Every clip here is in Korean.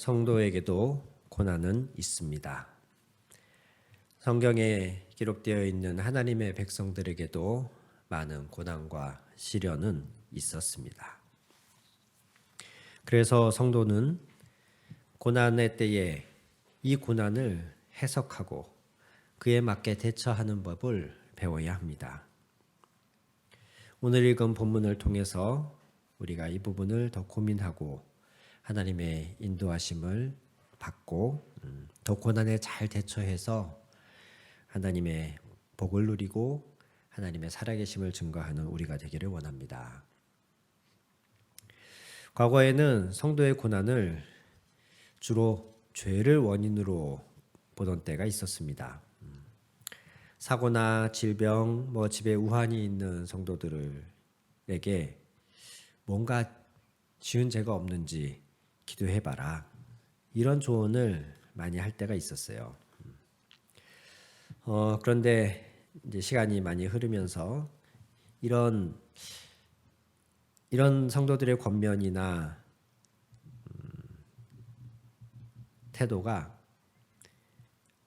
성도에게도 고난은 있습니다. 성경에 기록되어 있는 하나님의 백성들에게도 많은 고난과 시련은 있었습니다. 그래서 성도는 고난의 때에 이 고난을 해석하고 그에 맞게 대처하는 법을 배워야 합니다. 오늘 읽은 본문을 통해서 우리가 이 부분을 더 고민하고 하나님의 인도하심을 받고 더 고난에 잘 대처해서 하나님의 복을 누리고 하나님의 살아계심을 증거하는 우리가 되기를 원합니다. 과거에는 성도의 고난을 주로 죄를 원인으로 보던 때가 있었습니다. 사고나 질병, 집에 우환이 있는 성도들에게 뭔가 지은 죄가 없는지 기도해봐라. 이런 조언을 많이 할 때가 있었어요. 그런데 이제 시간이 많이 흐르면서 이런 성도들의 권면이나 태도가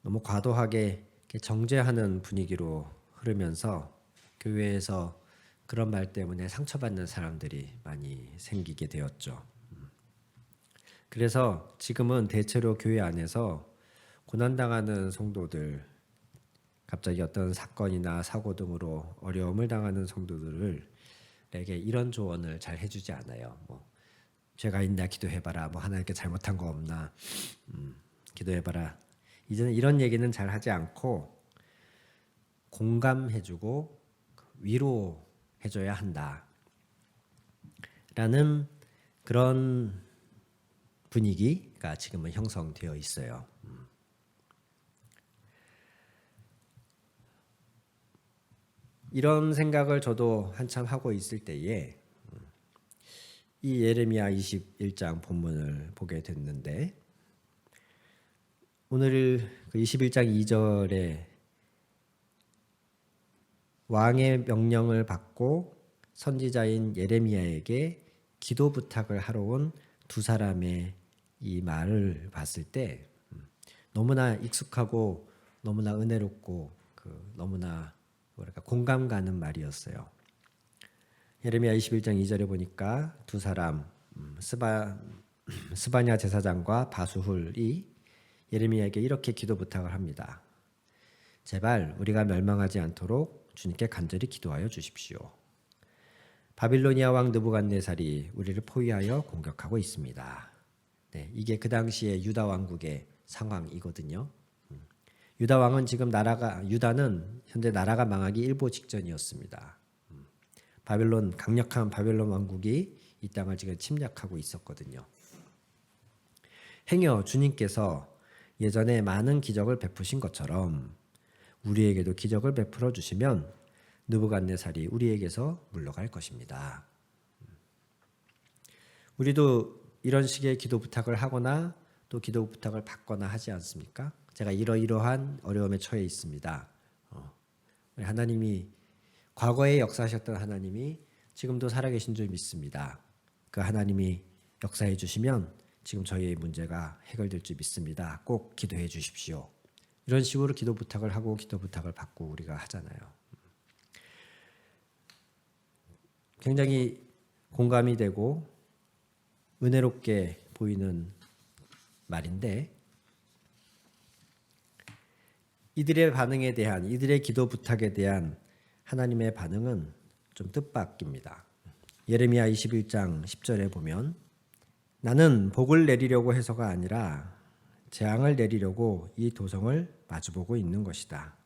너무 과도하게 정죄하는 분위기로 흐르면서 교회에서 그런 말 때문에 상처받는 사람들이 많이 생기게 되었죠. 그래서 지금은 대체로 교회 안에서 고난당하는 성도들, 갑자기 어떤 사건이나 사고 등으로 어려움을 당하는 성도들에게 이런 조언을 잘 해주지 않아요. 죄가 있나 기도해봐라. 하나님께 잘못한 거 없나 기도해봐라. 이제는 이런 얘기는 잘 하지 않고 공감해주고 위로해줘야 한다. 라는 그런 분위기가 지금은 형성되어 있어요. 이런 생각을 저도 한참 하고 있을 때에 이 예레미야 21장 본문을 보게 됐는데 오늘 그 21장 2절에 왕의 명령을 받고 선지자인 예레미야에게 기도 부탁을 하러 온 두 사람의 이 말을 봤을 때 너무나 익숙하고 너무나 은혜롭고 너무나 공감 가는 말이었어요. 예레미야 21장 2절에 보니까 두 사람 스바냐 제사장과 바수훌이 예레미야에게 이렇게 기도 부탁을 합니다. 제발 우리가 멸망하지 않도록 주님께 간절히 기도하여 주십시오. 바빌로니아 왕 느부갓네살이 우리를 포위하여 공격하고 있습니다. 네, 이게 그 당시에 유다 왕국의 상황이거든요. 유다 왕은 지금 유다는 현재 나라가 망하기 일보 직전이었습니다. 강력한 바벨론 왕국이 이 땅을 지금 침략하고 있었거든요. 행여 주님께서 예전에 많은 기적을 베푸신 것처럼 우리에게도 기적을 베풀어 주시면 느부갓네살이 우리에게서 물러갈 것입니다. 우리도 이런 식의 기도 부탁을 하거나 또 기도 부탁을 받거나 하지 않습니까? 제가 이러이러한 어려움에 처해 있습니다. 하나님이 과거에 역사하셨던 하나님이 지금도 살아계신 줄 믿습니다. 그 하나님이 역사해 주시면 지금 저희의 문제가 해결될 줄 믿습니다. 꼭 기도해 주십시오. 이런 식으로 기도 부탁을 하고 기도 부탁을 받고 우리가 하잖아요. 굉장히 공감이 되고 은혜롭게 보이는 말인데 이들의 기도 부탁에 대한 하나님의 반응은 좀 뜻밖입니다. 예레미야 21장 10절에 보면 나는 복을 내리려고 해서가 아니라 재앙을 내리려고 이 도성을 마주보고 있는 것이다.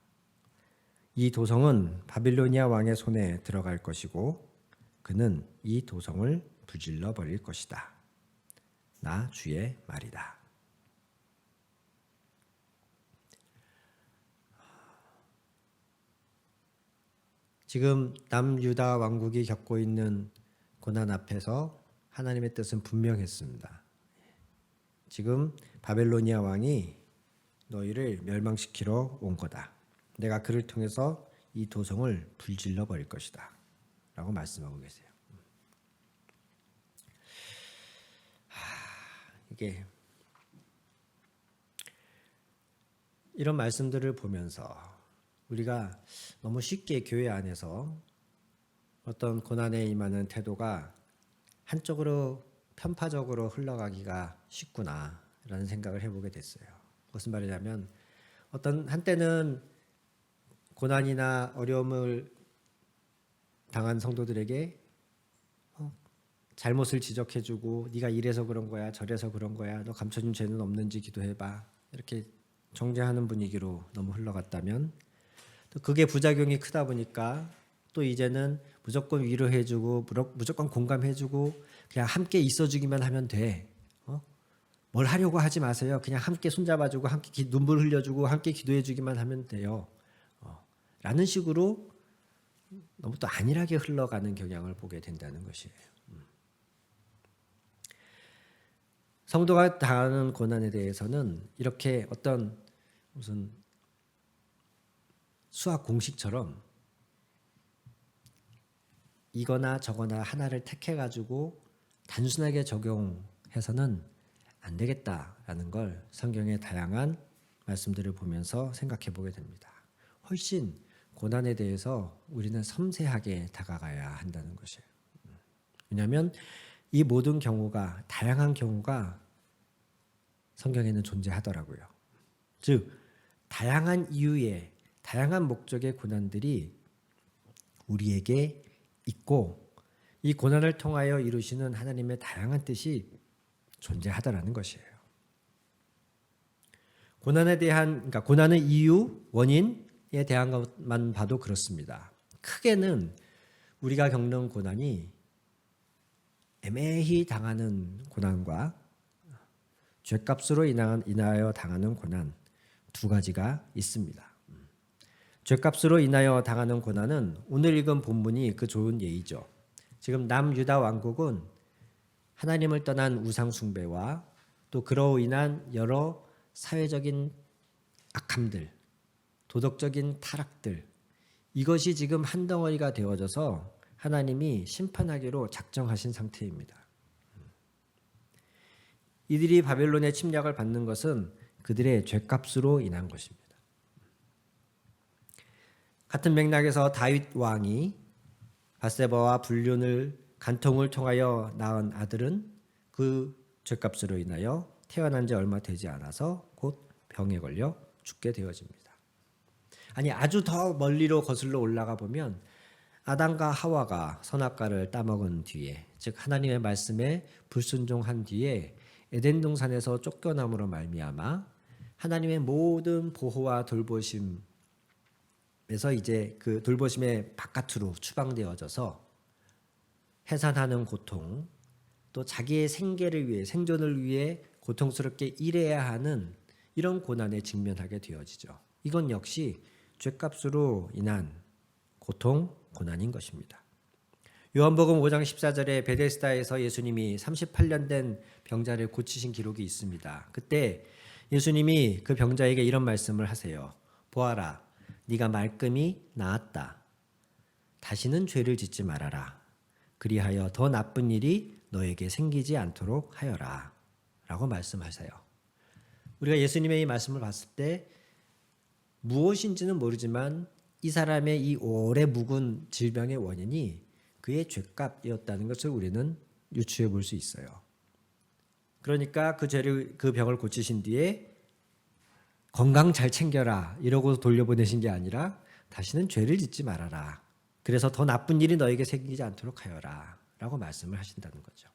이 도성은 바빌로니아 왕의 손에 들어갈 것이고 그는 이 도성을 불질러 버릴 것이다. 나 주의 말이다. 지금 남유다 왕국이 겪고 있는 고난 앞에서 하나님의 뜻은 분명했습니다. 지금 바벨로니아 왕이 너희를 멸망시키러 온 거다. 내가 그를 통해서 이 도성을 불질러 버릴 것이다. 라고 말씀하고 계세요. 이게 이런 말씀들을 보면서 우리가 너무 쉽게 교회 안에서 어떤 고난에 임하는 태도가 한쪽으로 편파적으로 흘러가기가 쉽구나라는 생각을 해보게 됐어요. 무슨 말이냐면 어떤 한때는 고난이나 어려움을 당한 성도들에게 잘못을 지적해주고 네가 이래서 그런 거야 저래서 그런 거야 너 감춰진 죄는 없는지 기도해봐 이렇게 정죄하는 분위기로 너무 흘러갔다면 또 그게 부작용이 크다 보니까 또 이제는 무조건 위로해주고 무조건 공감해주고 그냥 함께 있어주기만 하면 돼. 뭘 하려고 하지 마세요. 그냥 함께 손잡아주고 함께 눈물 흘려주고 함께 기도해주기만 하면 돼요. 라는 식으로 너무 또 안일하게 흘러가는 경향을 보게 된다는 것이에요. 성도가 당하는 고난에 대해서는 이렇게 어떤 무슨 수학 공식처럼 이거나 저거나 하나를 택해가지고 단순하게 적용해서는 안 되겠다라는 걸 성경의 다양한 말씀들을 보면서 생각해 보게 됩니다. 훨씬 고난에 대해서 우리는 섬세하게 다가가야 한다는 것이에요. 왜냐하면 이 모든 경우가 다양한 경우가 성경에는 존재하더라고요. 즉 다양한 이유의 다양한 목적의 고난들이 우리에게 있고 이 고난을 통하여 이루시는 하나님의 다양한 뜻이 존재하더라는 것이에요. 그러니까 고난의 이유, 원인에 대한 것만 봐도 그렇습니다. 크게는 우리가 겪는 고난이 애매히 당하는 고난과 죄값으로 인하여 당하는 고난 두 가지가 있습니다. 죄값으로 인하여 당하는 고난은 오늘 읽은 본문이 그 좋은 예이죠. 지금 남유다 왕국은 하나님을 떠난 우상 숭배와 또 그로 인한 여러 사회적인 악함들, 도덕적인 타락들 이것이 지금 한 덩어리가 되어져서 하나님이 심판하기로 작정하신 상태입니다. 이들이 바벨론의 침략을 받는 것은 그들의 죄값으로 인한 것입니다. 같은 맥락에서 다윗 왕이 밧세바와 불륜을 간통을 통하여 낳은 아들은 그 죄값으로 인하여 태어난 지 얼마 되지 않아서 곧 병에 걸려 죽게 되어집니다. 아니 아주 더 멀리로 거슬러 올라가 보면 아담과 하와가 선악과를 따먹은 뒤에 즉 하나님의 말씀에 불순종한 뒤에 에덴 동산에서 쫓겨남으로 말미암아 하나님의 모든 보호와 돌보심에서 이제 그 돌보심의 바깥으로 추방되어져서 해산하는 고통 또 자기의 생계를 위해 생존을 위해 고통스럽게 일해야 하는 이런 고난에 직면하게 되어지죠. 이건 역시 죄값으로 인한 고통, 고난인 것입니다. 요한복음 5장 14절에 베데스다에서 예수님이 38년 된 병자를 고치신 기록이 있습니다. 그때 예수님이 그 병자에게 이런 말씀을 하세요. 보아라, 네가 말끔히 나았다. 다시는 죄를 짓지 말아라. 그리하여 더 나쁜 일이 너에게 생기지 않도록 하여라. 라고 말씀하세요. 우리가 예수님의 이 말씀을 봤을 때 무엇인지는 모르지만 이 사람의 이 오래 묵은 질병의 원인이 그의 죄값이었다는 것을 우리는 유추해 볼 수 있어요. 그러니까 그 병을 고치신 뒤에 건강 잘 챙겨라 이러고 돌려보내신 게 아니라 다시는 죄를 짓지 말아라. 그래서 더 나쁜 일이 너에게 생기지 않도록 하여라 라고 말씀을 하신다는 거죠.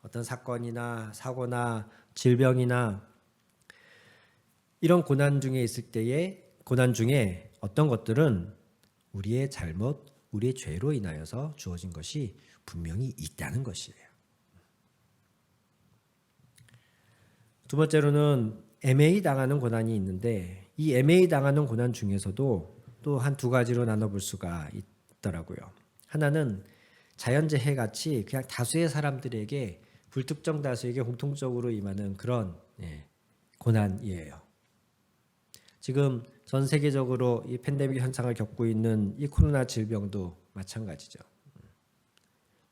어떤 사건이나 사고나 질병이나 이런 고난 중에 있을 때에 고난 중에 어떤 것들은 우리의 잘못, 우리의 죄로 인하여서 주어진 것이 분명히 있다는 것이에요. 두 번째로는 애매히 당하는 고난이 있는데 이 애매히 당하는 고난 중에서도 또 한 두 가지로 나눠볼 수가 있더라고요. 하나는 자연재해 같이 그냥 다수의 사람들에게 불특정 다수에게 공통적으로 임하는 그런 고난이에요. 지금 전 세계적으로 이 팬데믹 현상을 겪고 있는 이 코로나 질병도 마찬가지죠.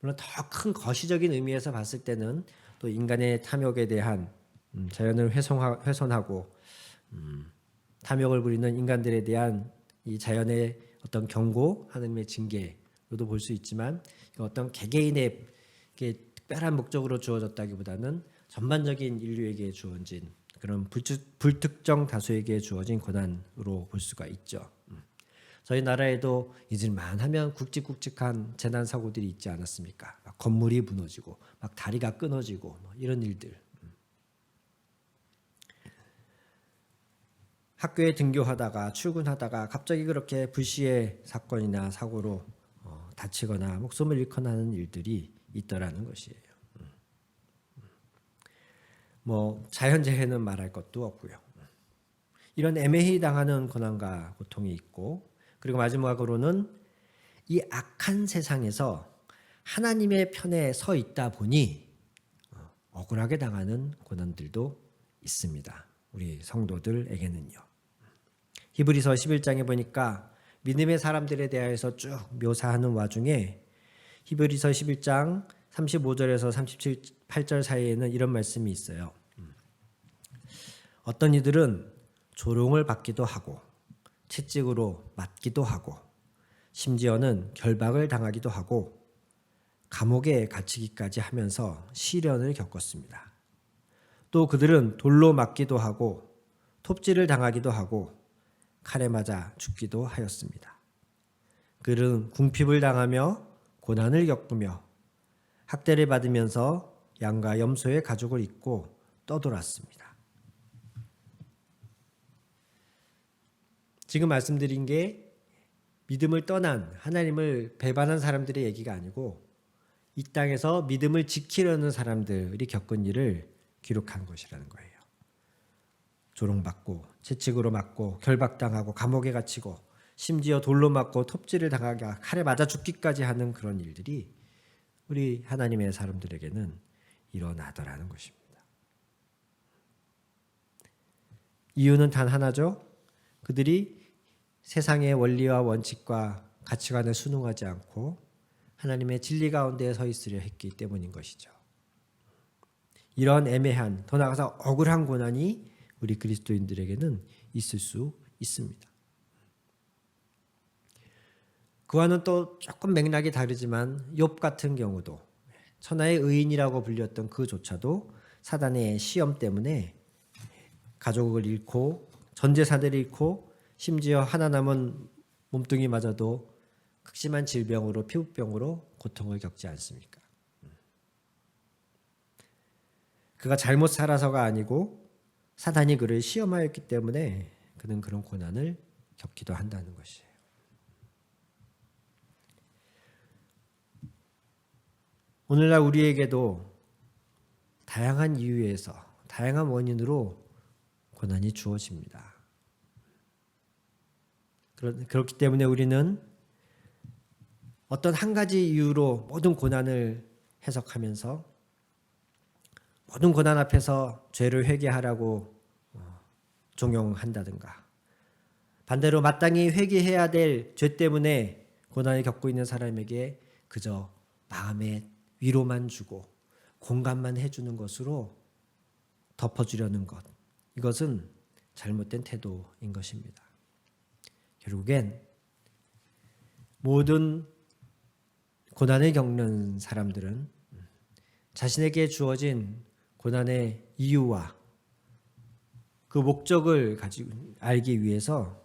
물론 더 큰 거시적인 의미에서 봤을 때는 또 인간의 탐욕에 대한 자연을 훼손하고 탐욕을 부리는 인간들에 대한 이 자연의 어떤 경고, 하나님의 징계로도 볼 수 있지만 어떤 개개인의 특별한 목적으로 주어졌다기보다는 전반적인 인류에게 주어진 그런 불특정 다수에게 주어진 고난으로 볼 수가 있죠. 저희 나라에도 잊을만 하면 굵직굵직한 재난 사고들이 있지 않았습니까? 막 건물이 무너지고 막 다리가 끊어지고 이런 일들. 학교에 등교하다가 출근하다가 갑자기 그렇게 불시의 사건이나 사고로 다치거나 목숨을 잃거나 하는 일들이 있더라는 것이에요. 뭐 자연재해는 말할 것도 없고요. 이런 애매히 당하는 고난과 고통이 있고, 그리고 마지막으로는 이 악한 세상에서 하나님의 편에 서 있다 보니 억울하게 당하는 고난들도 있습니다. 우리 성도들에게는요. 히브리서 11장에 보니까 믿음의 사람들에 대해서 쭉 묘사하는 와중에 히브리서 11장 35절에서 38절 사이에는 이런 말씀이 있어요. 어떤 이들은 조롱을 받기도 하고 채찍으로 맞기도 하고 심지어는 결박을 당하기도 하고 감옥에 갇히기까지 하면서 시련을 겪었습니다. 또 그들은 돌로 맞기도 하고 톱질을 당하기도 하고 칼에 맞아 죽기도 하였습니다. 그들은 궁핍을 당하며 고난을 겪으며 학대를 받으면서 양과 염소의 가죽을 입고 떠돌았습니다. 지금 말씀드린 게 믿음을 떠난 하나님을 배반한 사람들의 얘기가 아니고 이 땅에서 믿음을 지키려는 사람들이 겪은 일을 기록한 것이라는 거예요. 조롱받고 채찍으로 맞고 결박당하고 감옥에 갇히고 심지어 돌로 맞고 톱질을 당하게 칼에 맞아 죽기까지 하는 그런 일들이 우리 하나님의 사람들에게는 일어나더라는 것입니다. 이유는 단 하나죠. 그들이 세상의 원리와 원칙과 가치관에 순응하지 않고 하나님의 진리 가운데 서 있으려 했기 때문인 것이죠. 이런 애매한, 더 나아가서 억울한 고난이 우리 그리스도인들에게는 있을 수 있습니다. 그와는 또 조금 맥락이 다르지만 욥 같은 경우도 천하의 의인이라고 불렸던 그조차도 사단의 시험 때문에 가족을 잃고 전 재산을 잃고 심지어 하나 남은 몸뚱이마저도 극심한 질병으로 피부병으로 고통을 겪지 않습니까? 그가 잘못 살아서가 아니고 사단이 그를 시험하였기 때문에 그는 그런 고난을 겪기도 한다는 것이에요. 오늘날 우리에게도 다양한 이유에서 다양한 원인으로 고난이 주어집니다. 그렇기 때문에 우리는 어떤 한 가지 이유로 모든 고난을 해석하면서 모든 고난 앞에서 죄를 회개하라고 종용한다든가, 반대로 마땅히 회개해야 될 죄 때문에 고난을 겪고 있는 사람에게 그저 마음의 위로만 주고 공감만 해주는 것으로 덮어주려는 것, 이것은 잘못된 태도인 것입니다. 결국엔 모든 고난을 겪는 사람들은 자신에게 주어진 고난의 이유와 그 목적을 가지고 알기 위해서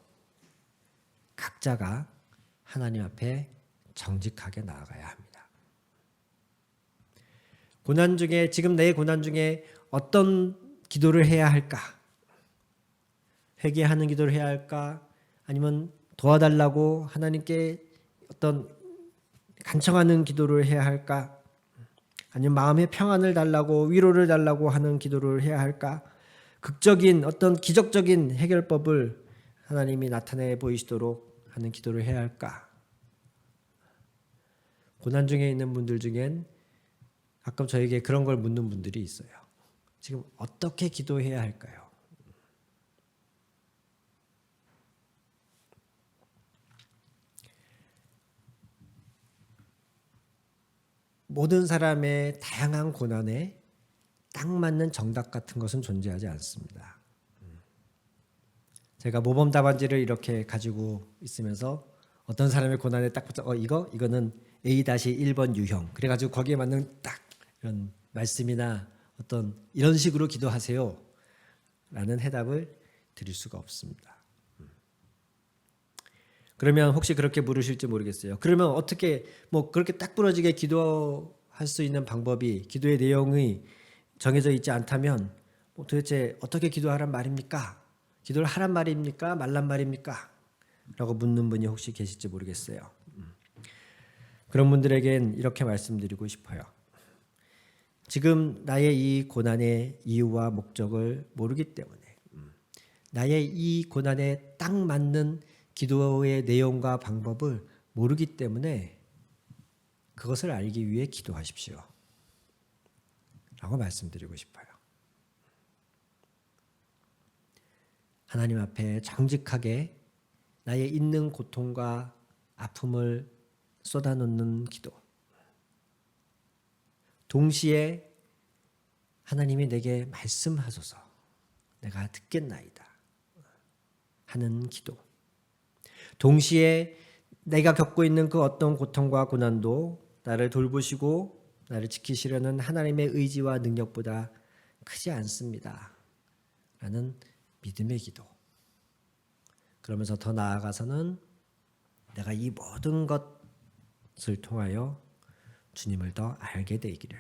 각자가 하나님 앞에 정직하게 나아가야 합니다. 고난 중에, 지금 내 고난 중에 어떤 기도를 해야 할까? 회개하는 기도를 해야 할까? 아니면 도와달라고 하나님께 어떤 간청하는 기도를 해야 할까? 아니면 마음의 평안을 달라고, 위로를 달라고 하는 기도를 해야 할까? 극적인 어떤 기적적인 해결법을 하나님이 나타내 보이시도록 하는 기도를 해야 할까? 고난 중에 있는 분들 중엔 가끔 저에게 그런 걸 묻는 분들이 있어요. 지금 어떻게 기도해야 할까요? 모든 사람의 다양한 고난에 딱 맞는 정답 같은 것은 존재하지 않습니다. 제가 모범 답안지를 이렇게 가지고 있으면서 어떤 사람의 고난에 딱 붙어 이거는 A-1번 유형. 그래가지고 거기에 맞는 딱 이런 말씀이나 어떤 이런 식으로 기도하세요 라는 해답을 드릴 수가 없습니다. 그러면 혹시 그렇게 물으실지 모르겠어요. 그러면 어떻게 뭐 그렇게 딱 부러지게 기도할 수 있는 방법이, 기도의 내용이 정해져 있지 않다면 뭐 도대체 어떻게 기도하란 말입니까? 기도를 하란 말입니까? 말란 말입니까? 라고 묻는 분이 혹시 계실지 모르겠어요. 그런 분들에겐 이렇게 말씀드리고 싶어요. 지금 나의 이 고난의 이유와 목적을 모르기 때문에, 나의 이 고난에 딱 맞는 기도의 내용과 방법을 모르기 때문에 그것을 알기 위해 기도하십시오 라고 말씀드리고 싶어요. 하나님 앞에 정직하게 나의 있는 고통과 아픔을 쏟아놓는 기도, 동시에 하나님이 내게 말씀하소서 내가 듣겠나이다 하는 기도, 동시에 내가 겪고 있는 그 어떤 고통과 고난도 나를 돌보시고 나를 지키시려는 하나님의 의지와 능력보다 크지 않습니다 라는 믿음의 기도. 그러면서 더 나아가서는 내가 이 모든 것을 통하여 주님을 더 알게 되기를,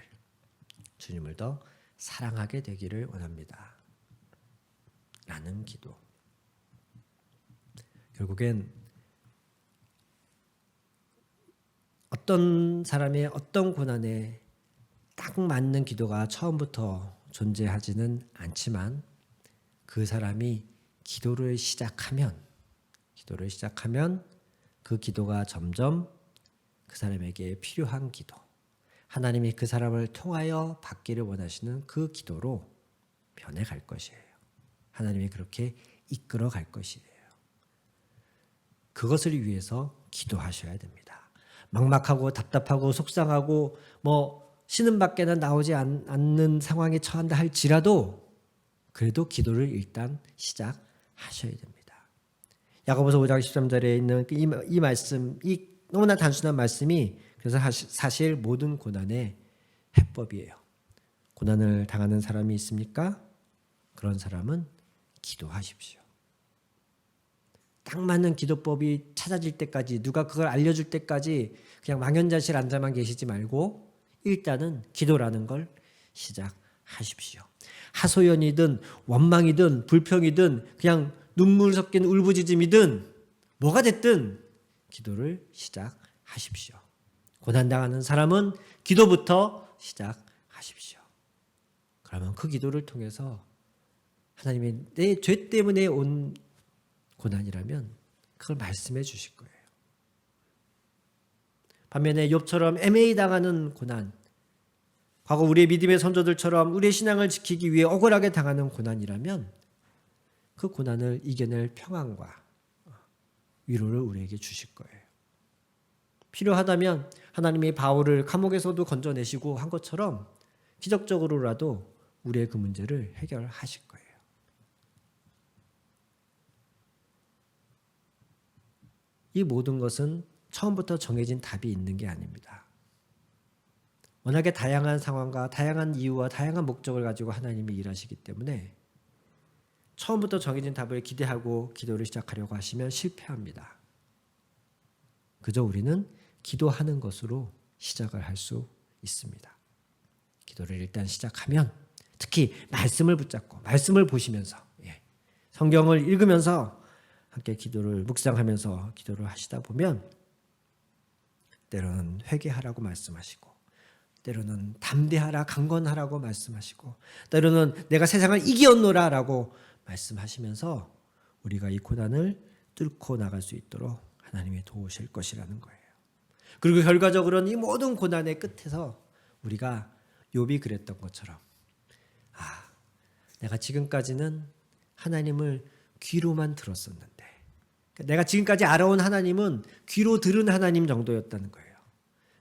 주님을 더 사랑하게 되기를 원합니다 라는 기도. 결국엔 어떤 사람의 어떤 고난에 딱 맞는 기도가 처음부터 존재하지는 않지만 그 사람이 기도를 시작하면 그 기도가 점점 그 사람에게 필요한 기도, 하나님이 그 사람을 통하여 받기를 원하시는 그 기도로 변해갈 것이에요. 하나님이 그렇게 이끌어 갈 것이에요. 그것을 위해서 기도하셔야 됩니다. 막막하고 답답하고 속상하고 뭐 쉬는 밖에는 나오지 않는 상황에 처한다 할지라도 그래도 기도를 일단 시작하셔야 됩니다. 야고보서 5장 13절에 있는 이 말씀, 이 너무나 단순한 말씀이 그래서 사실 모든 고난의 해법이에요. 고난을 당하는 사람이 있습니까? 그런 사람은 기도하십시오. 딱 맞는 기도법이 찾아질 때까지, 누가 그걸 알려줄 때까지 그냥 망연자실 앉아만 계시지 말고 일단은 기도라는 걸 시작하십시오. 하소연이든 원망이든 불평이든 그냥 눈물 섞인 울부짖음이든 뭐가 됐든 기도를 시작하십시오. 고난당하는 사람은 기도부터 시작하십시오. 그러면 그 기도를 통해서 하나님이 내 죄 때문에 온 고난이라면 그걸 말씀해 주실 거예요. 반면에 욥처럼 애매히 당하는 고난, 과거 우리의 믿음의 선조들처럼 우리의 신앙을 지키기 위해 억울하게 당하는 고난이라면 그 고난을 이겨낼 평안과 위로를 우리에게 주실 거예요. 필요하다면 하나님이 바울을 감옥에서도 건져내시고 한 것처럼 기적적으로라도 우리의 그 문제를 해결하실 거예요. 이 모든 것은 처음부터 정해진 답이 있는 게 아닙니다. 워낙에 다양한 상황과 다양한 이유와 다양한 목적을 가지고 하나님이 일하시기 때문에 처음부터 정해진 답을 기대하고 기도를 시작하려고 하시면 실패합니다. 그저 우리는 기도하는 것으로 시작을 할 수 있습니다. 기도를 일단 시작하면 특히 말씀을 붙잡고 말씀을 보시면서 성경을 읽으면서 함께 기도를 묵상하면서 기도를 하시다 보면 때로는 회개하라고 말씀하시고 때로는 담대하라 강건하라고 말씀하시고 때로는 내가 세상을 이기었노라 라고 말씀하시면서 우리가 이 고난을 뚫고 나갈 수 있도록 하나님이 도우실 것이라는 거예요. 그리고 결과적으로는 이 모든 고난의 끝에서 우리가 욥이 그랬던 것처럼 내가 지금까지는 하나님을 귀로만 들었었는데 내가 지금까지 알아온 하나님은 귀로 들은 하나님 정도였다는 거예요.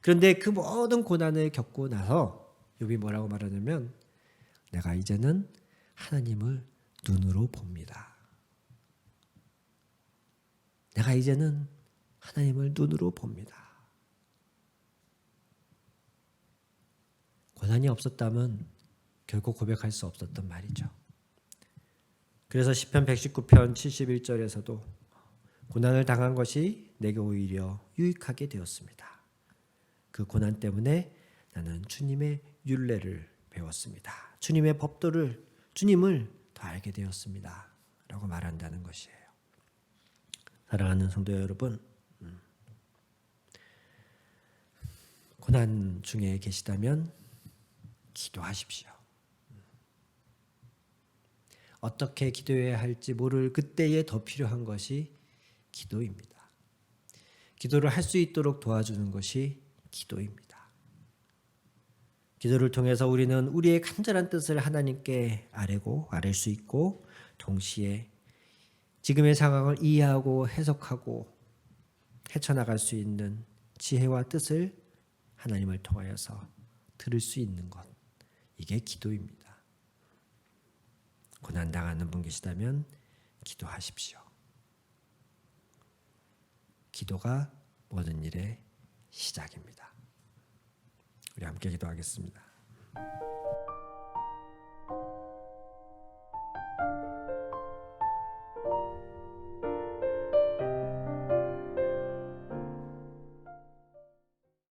그런데 그 모든 고난을 겪고 나서 욥이 뭐라고 말하냐면 내가 이제는 하나님을 눈으로 봅니다 내가 이제는 하나님을 눈으로 봅니다. 고난이 없었다면 결국 고백할 수 없었던 말이죠. 그래서 시편 119편 71절에서도 고난을 당한 것이 내게 오히려 유익하게 되었습니다. 그 고난 때문에 나는 주님의 율례를 배웠습니다. 주님의 법도를, 주님을 더 알게 되었습니다. 라고 말한다는 것이에요. 사랑하는 성도 여러분, 고난 중에 계시다면 기도하십시오. 어떻게 기도해야 할지 모를 그때에 더 필요한 것이 기도입니다. 기도를 할 수 있도록 도와주는 것이 기도입니다. 기도를 통해서 우리는 우리의 간절한 뜻을 하나님께 아뢰 수 있고, 동시에 지금의 상황을 이해하고 해석하고 헤쳐나갈 수 있는 지혜와 뜻을 하나님을 통하여서 들을 수 있는 것, 이게 기도입니다. 고난당하는 분 계시다면 기도하십시오. 기도가 모든 일의 시작입니다. 우리 함께 기도하겠습니다.